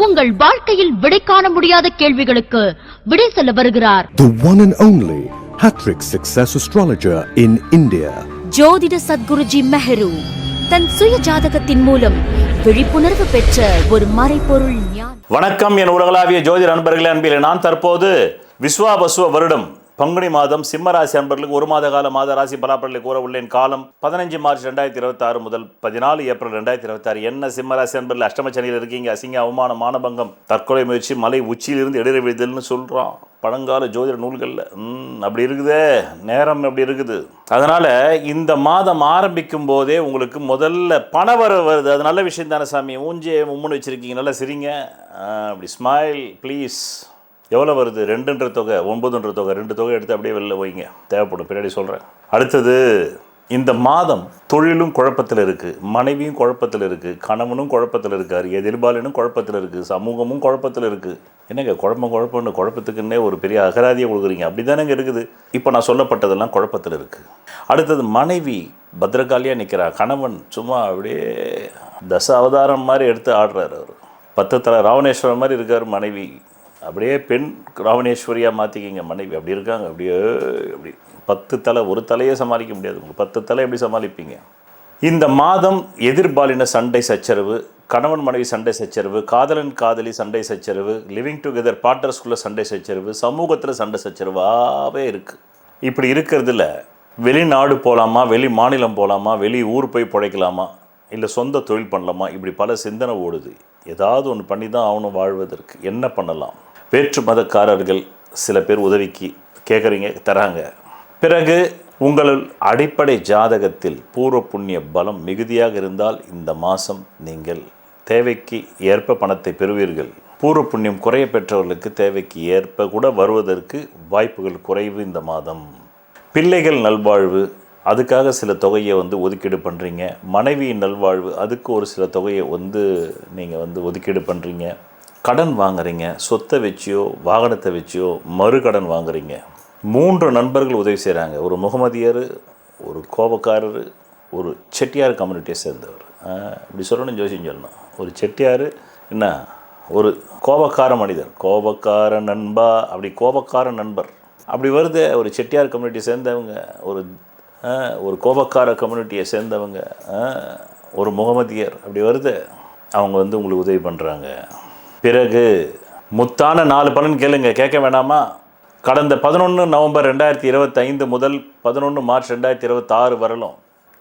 உங்கள் வாழ்க்கையில் விடை காண முடியாத கேள்விகளுக்கு விடை சொல்ல வருகிறார். The one and only Hattrick Success Astrologer in India. ஜோதிட சத்குருஜி மெஹரு தன் சுய ஜாதகத்தின் மூலம் விழிப்புணர்வு பெற்ற ஒரு மறைபொருள் ஞானி. வணக்கம் என் உலகளாவிய ஜோதிட நண்பர்களே, அன்பிலே நான் தற்போது விஸ்வாவசுவ வருடம் பங்குனி மாதம் சிம்மராசி அன்பர்களுக்கு ஒரு மாத கால மாத ராசி பலாப்பலனை கூற உள்ளேன். காலம் 15 மார்ச் 2026 முதல் 14 ஏப்ரல் 2026. என்ன சிம்மராசி அன்பர்கள் அஷ்டமச்சனியில் இருக்கீங்க? அசிங்க அவமானம், மானபங்கம், தற்கொலை முயற்சி, மலை உச்சியிலிருந்து எதிர விழுதல்னு சொல்கிறான் பழங்கால ஜோதிட நூல்களில். அப்படி இருக்குதே, நேரம் அப்படி இருக்குது. அதனால் இந்த மாதம் ஆரம்பிக்கும் போதே உங்களுக்கு முதல்ல பணவரவு வருது. அது நல்ல விஷயம் தானே சாமி. ஊஞ்சியை மும்முன்னு வச்சுருக்கீங்க, நல்லா சிரிங்க, அப்படி ஸ்மைல் ப்ளீஸ். எவ்வளோ வருது? 2ன்ற தொகை, 9ன்ற தொகை, 2 தொகை எடுத்து அப்படியே வெளில வைங்க, தேவைப்படும், பின்னாடி சொல்கிறேன். அடுத்தது, இந்த மாதம் தொழிலும் குழப்பத்தில் இருக்குது, மனைவியும் குழப்பத்தில் இருக்குது, கணவனும் குழப்பத்தில் இருக்கார், எதிர்பாலினும் குழப்பத்தில் இருக்குது, சமூகமும் குழப்பத்தில் இருக்குது. என்னங்க குழப்பம்னு குழப்பத்துக்குன்னே ஒரு பெரிய அகராதியை கொடுக்குறீங்க, அப்படி தானேங்க இருக்குது. இப்போ நான் சொல்லப்பட்டதெல்லாம் குழப்பத்தில் இருக்குது. அடுத்தது, மனைவி பத்திரகாளியாக நிற்கிறா, கணவன் சும்மா அப்படியே தச அவதாரம் மாதிரி எடுத்து ஆடுறாரு. அவர் 10 தலை ராவணேஸ்வரர் மாதிரி இருக்கார். மனைவி அப்படியே பெண் ராவணேஸ்வரியாக மாற்றிக்கிங்க. மனைவி அப்படி இருக்காங்க, அப்படியே அப்படி 10 தலை, ஒரு தலையே சமாளிக்க முடியாது. உங்களுக்கு 10 தலை எப்படி சமாளிப்பீங்க? இந்த மாதம் எதிர்பாலின சண்டை சச்சரவு, கணவன் மனைவி சண்டை சச்சரவு, காதலன் காதலி சண்டை சச்சரவு, லிவிங் டுகெதர் பார்ட்னர்ஸ்குள்ளே சண்டை சச்சரவு, சமூகத்தில் சண்டை சச்சரவாகவே இருக்குது. இப்படி இருக்கிறதுல வெளிநாடு போகலாமா, வெளி மாநிலம் போகலாமா, வெளி ஊர் போய் பிழைக்கலாமா, இல்லை சொந்த தொழில் பண்ணலாமா, இப்படி பல சிந்தனை ஓடுது. ஏதாவது ஒன்று பண்ணி தான் ஆகணும் வாழ்வதற்கு. என்ன பண்ணலாம்? வேற்று மதக்காரர்கள் சில பேர் உதவிக்கு கேட்குறீங்க, தராங்க. பிறகு உங்கள் அடிப்படை ஜாதகத்தில் பூர்வ புண்ணிய பலம் மிகுதியாக இருந்தால் இந்த மாதம் நீங்கள் தேவைக்கு ஏற்ப பணத்தை பெறுவீர்கள். பூர்வ புண்ணியம் குறைய பெற்றவர்களுக்கு தேவைக்கு ஏற்ப கூட வருவதற்கு வாய்ப்புகள் குறைவு இந்த மாதம். பிள்ளைகள் நல்வாழ்வு, அதுக்காக சில தொகையை ஒதுக்கீடு பண்ணுறீங்க. மனைவியின் நல்வாழ்வு, அதுக்கு ஒரு சில தொகையை நீங்கள் ஒதுக்கீடு பண்ணுறீங்க. கடன் வாங்குறீங்க, சொத்தை வச்சியோ வாகனத்தை வச்சியோ மறு கடன் வாங்குறீங்க. 3 நண்பர்கள் உதவி செய்கிறாங்க. ஒரு முகமதியர், ஒரு கோபக்காரர், ஒரு செட்டியார் கம்யூனிட்டியை சேர்ந்தவர். இப்படி சொல்லணும், ஜோசியம் சொல்லணும். ஒரு செட்டியார், என்ன ஒரு கோபக்கார மனிதர், கோபக்கார நண்பா, அப்படி கோபக்கார நண்பர் அப்படி வருது. ஒரு செட்டியார் கம்யூனிட்டியை சேர்ந்தவங்க, ஒரு கோபக்கார கம்யூனிட்டியை சேர்ந்தவங்க, ஒரு முகமதியர் அப்படி வருது. அவங்க உங்களுக்கு உதவி பண்ணுறாங்க. பிறகு முத்தான 4 பலன் கேளுங்க, கேட்க வேணாமா? கடந்த 11 நவம்பர் 2025 முதல் 11 மார்ச் 2026 வரலும்,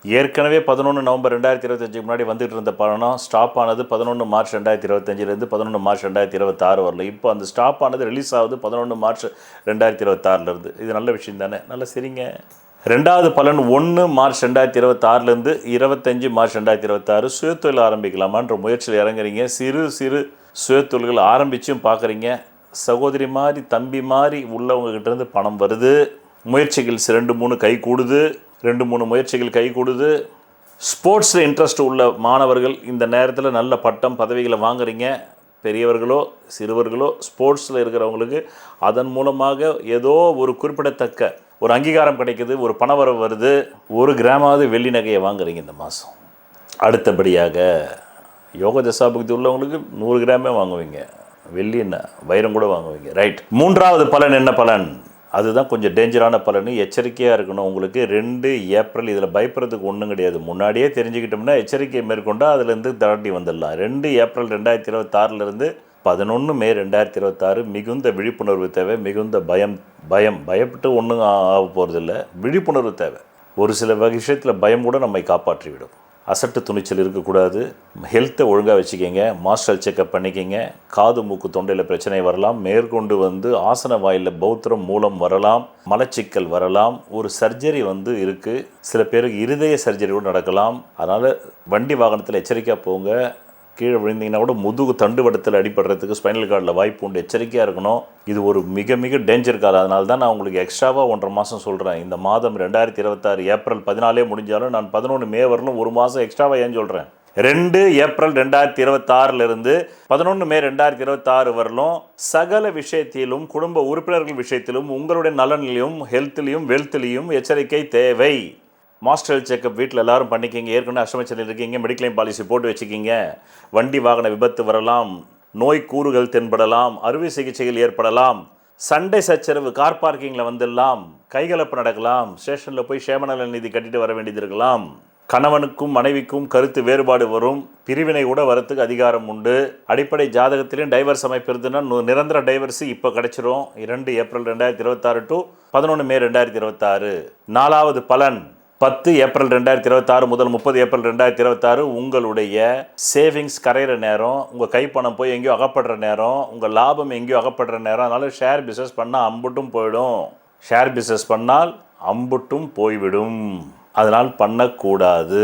ஏற்கனவே 11 நவம்பர் 2025 முன்னாடி வந்துட்டு இருந்த பலனும் ஸ்டாப் ஆனது 11 மார்ச் 2025 11 மார்ச் 2026 வரல. இப்போ அந்த ஸ்டாப் ஆனது ரிலீஸ் ஆகுது 11 மார்ச் 2026 இது நல்ல விஷயம் தானே? நல்லா சரிங்க. 2வது பலன் 1 மார்ச் 2026 25 மார்ச் 2026 சுயத்தொழில் ஆரம்பிக்கலாமான்ற முயற்சியில் இறங்குறீங்க. சிறு சுயத்தொழில்கள் ஆரம்பிச்சும் பார்க்குறீங்க. சகோதரி மாதிரி, தம்பி மாதிரி உள்ளவங்ககிட்டேருந்து பணம் வருது. முயற்சிகள் 2-3 கை கூடுது, 2-3 முயற்சிகள் கை கூடுது. ஸ்போர்ட்ஸில் இன்ட்ரெஸ்ட் உள்ள மாணவர்கள் இந்த நேரத்தில் நல்ல பட்டம் பதவிகளை வாங்குறீங்க. பெரியவர்களோ சிறுவர்களோ ஸ்போர்ட்ஸில் இருக்கிறவங்களுக்கு அதன் மூலமாக ஏதோ ஒரு குறிப்பிடத்தக்க ஒரு அங்கீகாரம் கிடைக்குது, ஒரு பணவரவு வருது. 1 கிராமாவது வெள்ளி நகையை வாங்குறீங்க இந்த மாதம். அடுத்தபடியாக யோக தசாபுக்தி உள்ளவங்களுக்கு 100 கிராமே வாங்குவீங்க. வெள்ளி என்ன, வைரம் கூட வாங்குவீங்க. ரைட். 3வது பலன் என்ன பலன்? அதுதான் கொஞ்சம் டேஞ்சரான பலன், எச்சரிக்கையாக இருக்கணும். உங்களுக்கு 2 ஏப்ரல், இதில் பயப்படுறதுக்கு ஒன்றும் கிடையாது. முன்னாடியே தெரிஞ்சுக்கிட்டோம்னா எச்சரிக்கையை மேற்கொண்டால் அதுலேருந்து தாண்டி வந்துடலாம். 2 ஏப்ரல் 2026 11 மே 2026 மிகுந்த விழிப்புணர்வு தேவை. மிகுந்த பயப்பட்டு ஒன்றும் ஆக போகிறதில்ல. விழிப்புணர்வு தேவை. ஒரு சில விஷயத்தில் பயம் கூட நம்மை காப்பாற்றிவிடும். அசட்டு துணிச்சல் இருக்கக்கூடாது. ஹெல்த்தை ஒழுங்காக வச்சுக்கிங்க. மாஸ்டர் செக்கப் பண்ணிக்கிங்க. காது மூக்கு தொண்டையில் பிரச்சனை வரலாம். மேற்கொண்டு ஆசன வாயில் பௌத்திரம் மூலம் வரலாம். மலச்சிக்கல் வரலாம். ஒரு சர்ஜரி இருக்குது. சில பேருக்கு இருதய சர்ஜரி கூட நடக்கலாம். அதனால் வண்டி வாகனத்தில் எச்சரிக்கையாக போங்க. கீழே விழுந்தீங்கன்னா கூட முதுகு தண்டுவடத்தில் அடிபடுறதுக்கு ஸ்பைனல் கார்டில் வாய்ப்பு உண்டு. எச்சரிக்கையாக இருக்கணும். இது ஒரு மிக மிக டேஞ்சர் காலம். அதனால தான் நான் உங்களுக்கு எக்ஸ்ட்ராவாக 1.5 மாதம் சொல்கிறேன். இந்த மாதம் 2026 ஏப்ரல் 14 முடிஞ்சாலும் நான் 11 மே வரலும் 1 மாதம் எக்ஸ்ட்ராவாக ஏன் சொல்கிறேன்? 2 ஏப்ரல் 2026 11 மே 2026 வரலும் சகல விஷயத்திலும், குடும்ப உறுப்பினர்கள் விஷயத்திலும், உங்களுடைய நலனிலையும், ஹெல்த்லையும், வெல்த்லையும் எச்சரிக்கை தேவை. மாஸ்டர் ஹெல்த் செக்கப் வீட்டில் எல்லோரும் பண்ணிக்கிங்க. ஏற்கனவே அஷ்டமச்சனியில் இருக்கீங்க, மெடிக்ளைம் பாலிசி போட்டு வச்சுக்கிங்க. வண்டி வாகன விபத்து வரலாம், நோய் கூறுகள் தென்படலாம், அறுவை சிகிச்சைகள் ஏற்படலாம், சண்டை சச்சரவு, கார் பார்க்கிங்கில் வந்துடலாம், கைகலப்பு நடக்கலாம், ஸ்டேஷனில் போய் சேமநல நிதி கட்டிட்டு வர வேண்டியது இருக்கலாம், கணவனுக்கும் மனைவிக்கும் கருத்து வேறுபாடு வரும், பிரிவினை கூட வரத்துக்கு அதிகாரம் உண்டு. அடிப்படை ஜாதகத்திலையும் டைவர்ஸ் அமைப்பு இருந்துன்னா நிரந்தர டைவர்ஸ் இப்போ கிடைச்சிரும். 2 ஏப்ரல் 2026 டு 11 மே 2026. 4வது பலன் 10 ஏப்ரல் 2026 முதல் 30 ஏப்ரல் 2026 உங்களுடைய சேவிங்ஸ் கரையிற நேரம், உங்கள் கைப்பணம் போய் எங்கேயோ அகப்படுற நேரம், உங்கள் லாபம் எங்கேயோ அகப்படுற நேரம். அதனால் ஷேர் பிஸ்னஸ் பண்ணால் அம்புட்டும் போயிடும். ஷேர் பிஸ்னஸ் பண்ணால் அம்புட்டும் போய்விடும். அதனால் பண்ணக்கூடாது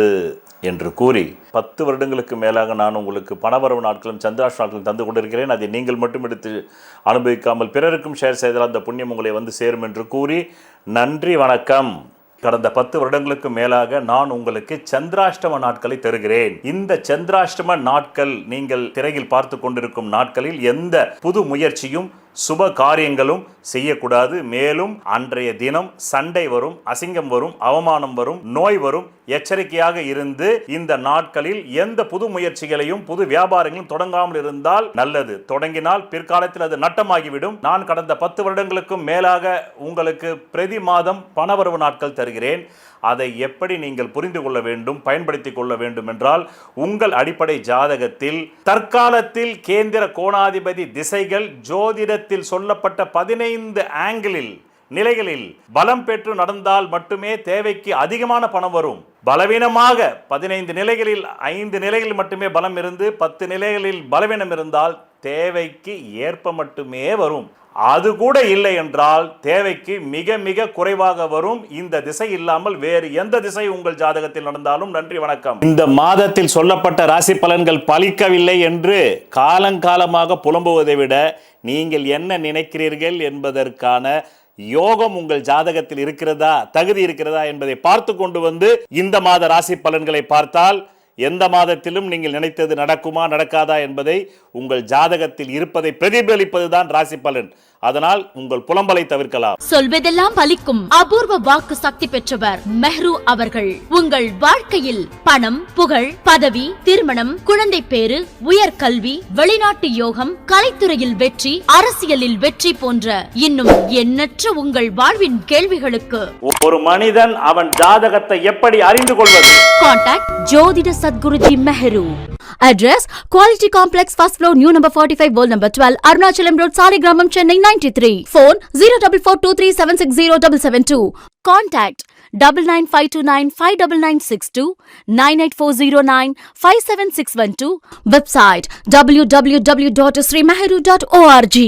என்று கூறி 10 வருடங்களுக்கு மேலாக நான் உங்களுக்கு பணவரவு நாட்களும் சந்திராஷ்ட நாட்களும் தந்து கொண்டிருக்கிறேன். அதை நீங்கள் மட்டும் எடுத்து அனுபவிக்காமல் பிறருக்கும் ஷேர் செய்தால் அந்த புண்ணியம் உங்களை வந்து சேரும் என்று கூறி நன்றி, வணக்கம். கடந்த 10 வருடங்களுக்கு மேலாக நான் உங்களுக்கு சந்திராஷ்டம நாட்களை தருகிறேன். இந்த சந்திராஷ்டம நாட்கள் நீங்கள் திரையில் பார்த்து கொண்டிருக்கும் நாட்களில் எந்த புது முயற்சியும் சுப காரியங்களும் செய்யக்கூடாது. மேலும் அன்றைய தினம் சண்டை வரும், அசிங்கம் வரும், அவமானம் வரும், நோய் வரும். எச்சரிக்கையாக இருந்து இந்த நாட்களில் எந்த புது முயற்சிகளையும் புது வியாபாரங்களும் தொடங்காமல் இருந்தால் நல்லது. தொடங்கினால் பிற்காலத்தில் அது நட்டமாகிவிடும். நான் கடந்த 10 வருடங்களுக்கும் மேலாக உங்களுக்கு பிரதி மாதம் பணவரவு நாட்கள் தருகிறேன். அதை எப்படி நீங்கள் புரிந்து கொள்ள வேண்டும், பயன்படுத்திக் கொள்ள வேண்டும் என்றால் உங்கள் அடிப்படை ஜாதகத்தில் தற்காலத்தில் கேந்திர கோணாதிபதி திசைகள் ஜோதிடத்தில் சொல்லப்பட்ட 15 ஆங்கிளில் நிலைகளில் பலம் பெற்று நடந்தால் மட்டுமே தேவைக்கு அதிகமான பணம் வரும். பலவீனமாக 15 நிலைகளில் 5 நிலைகளில் மட்டுமே பலம் இருந்து 10 நிலைகளில் பலவீனம் இருந்தால் தேவைக்கு ஏற்ப மட்டுமே வரும். அது கூட இல்லை என்றால் தேவைக்கு மிக மிக குறைவாக வரும். இந்த திசை இல்லாமல் வேறு எந்த திசை உங்கள் ஜாதகத்தில் நடந்தாலும் நன்றி, வணக்கம். இந்த மாதத்தில் சொல்லப்பட்ட ராசி பலன்கள் பலிக்கவில்லை என்று காலங்காலமாக புலம்புவதை விட நீங்கள் என்ன நினைக்கிறீர்கள் என்பதற்கான யோகம் உங்கள் ஜாதகத்தில் இருக்கிறதா, தகுதி இருக்கிறதா என்பதை பார்த்து கொண்டு வந்து இந்த மாத ராசி பலன்களை பார்த்தால் எந்த மாதத்திலும் நீங்கள் நினைத்தது நடக்குமா நடக்காதா என்பதை உங்கள் ஜாதகத்தில் இருப்பதை பிரதிபலிப்பதுதான் ராசி பலன். அதனால் உங்கள் புலம்பலை தவிர்க்கலாம். சொல்வதெல்லாம் பலிக்கும் அபூர்வ வாக்கு சக்தி பெற்றவர் மெஹ்ரு அவர்கள். உங்கள் வாழ்க்கையில் பணம், புகழ், பதவி, திருமணம், குழந்தை பேறு, உயர்கல்வி, வெளிநாட்டு யோகம், கலைத்துறையில் வெற்றி, அரசியலில் வெற்றி போன்ற இன்னும் எண்ணற்ற உங்கள் வாழ்வின் கேள்விகளுக்கு ஒரு மனிதன் அவன் ஜாதகத்தை எப்படி அறிந்து கொள்வது? கான்டாக்ட் ஜோதிட Sadguruji Mehru. Address Quality Complex, first floor, new number 45, wall number 12, Arunachalam Road, Saligramam, Chennai 93. Phone 044237607772. Contact 99529 59962 98409 57612. Website www.srimeheru.org.